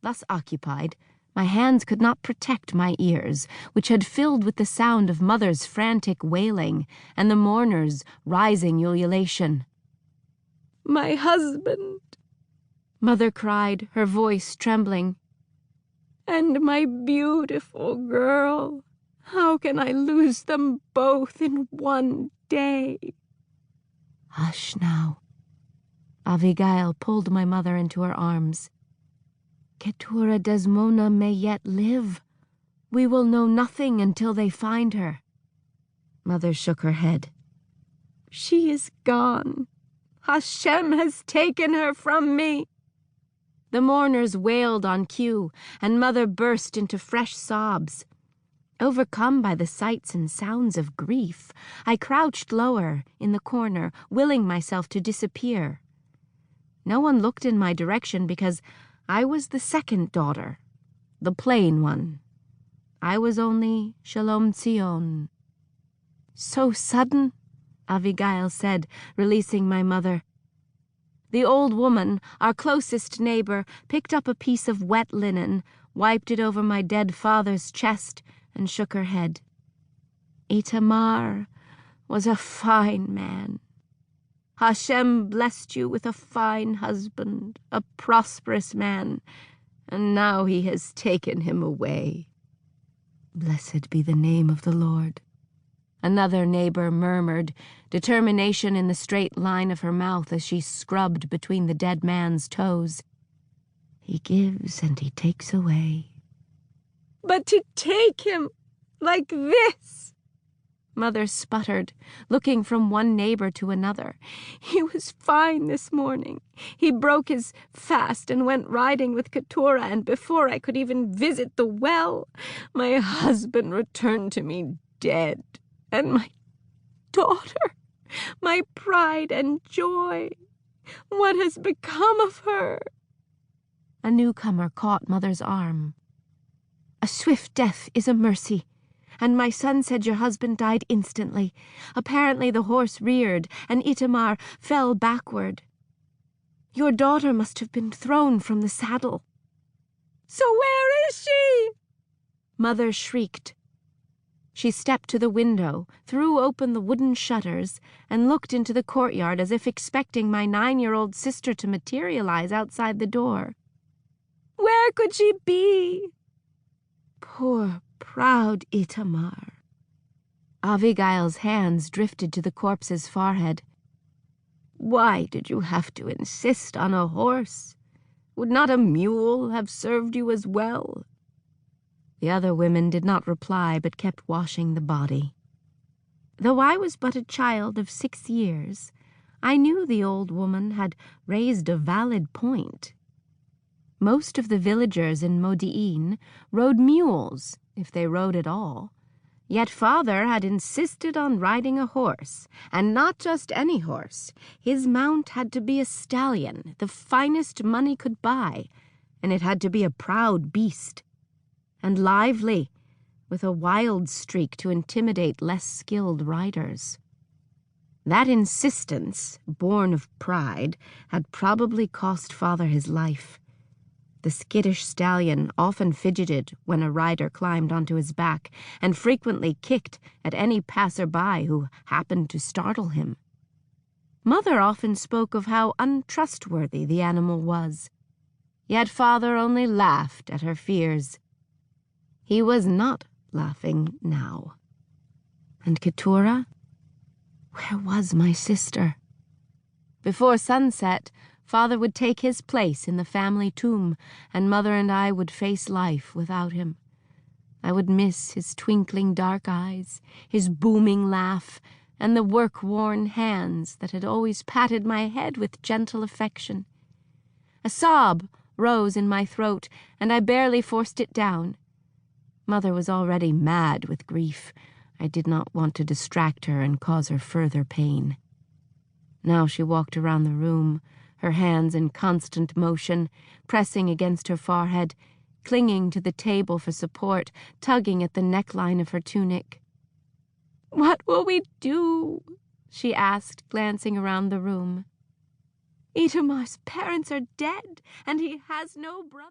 Thus occupied, my hands could not protect my ears, which had filled with the sound of mother's frantic wailing and the mourners' rising ululation. "My husband," mother cried, her voice trembling, "and my beautiful girl. How can I lose them both in one day?" "Hush now." Abigail pulled my mother into her arms. "Keturah Desmona may yet live. We will know nothing until they find her." Mother shook her head. "She is gone. Hashem has taken her from me." The mourners wailed on cue, and mother burst into fresh sobs. Overcome by the sights and sounds of grief, I crouched lower in the corner, willing myself to disappear. No one looked in my direction because I was the second daughter, the plain one. I was only Shalom Tzion. "So sudden," Abigail said, releasing my mother. The old woman, our closest neighbor, picked up a piece of wet linen, wiped it over my dead father's chest, and shook her head. "Itamar was a fine man. Hashem blessed you with a fine husband, a prosperous man, and now he has taken him away." "Blessed be the name of the Lord," another neighbor murmured, determination in the straight line of her mouth as she scrubbed between the dead man's toes. "He gives and he takes away." "But to take him like this," Mother sputtered, looking from one neighbor to another. "He was fine this morning. He broke his fast and went riding with Keturah, and before I could even visit the well, my husband returned to me dead. And my daughter, my pride and joy, what has become of her?" A newcomer caught Mother's arm. "A swift death is a mercy. And my son said your husband died instantly. Apparently the horse reared, and Itamar fell backward. Your daughter must have been thrown from the saddle." "So where is she?" Mother shrieked. She stepped to the window, threw open the wooden shutters, and looked into the courtyard as if expecting my 9-year-old sister to materialize outside the door. "Where could she be?" "Poor, proud Itamar." Abigail's hands drifted to the corpse's forehead. "Why did you have to insist on a horse? Would not a mule have served you as well?" The other women did not reply, but kept washing the body. Though I was but a child of 6 years, I knew the old woman had raised a valid point. Most of the villagers in Modein rode mules, if they rode at all. Yet father had insisted on riding a horse, and not just any horse. His mount had to be a stallion, the finest money could buy, and it had to be a proud beast, and lively, with a wild streak to intimidate less skilled riders. That insistence, born of pride, had probably cost father his life. The skittish stallion often fidgeted when a rider climbed onto his back, and frequently kicked at any passer-by who happened to startle him. Mother often spoke of how untrustworthy the animal was, yet father only laughed at her fears. He was not laughing now. And Keturah? Where was my sister? Before sunset, father would take his place in the family tomb, and mother and I would face life without him. I would miss his twinkling dark eyes, his booming laugh, and the work-worn hands that had always patted my head with gentle affection. A sob rose in my throat, and I barely forced it down. Mother was already mad with grief. I did not want to distract her and cause her further pain. Now she walked around the room, her hands in constant motion, pressing against her forehead, clinging to the table for support, tugging at the neckline of her tunic. "What will we do?" she asked, glancing around the room. "Itamar's parents are dead, and he has no brother."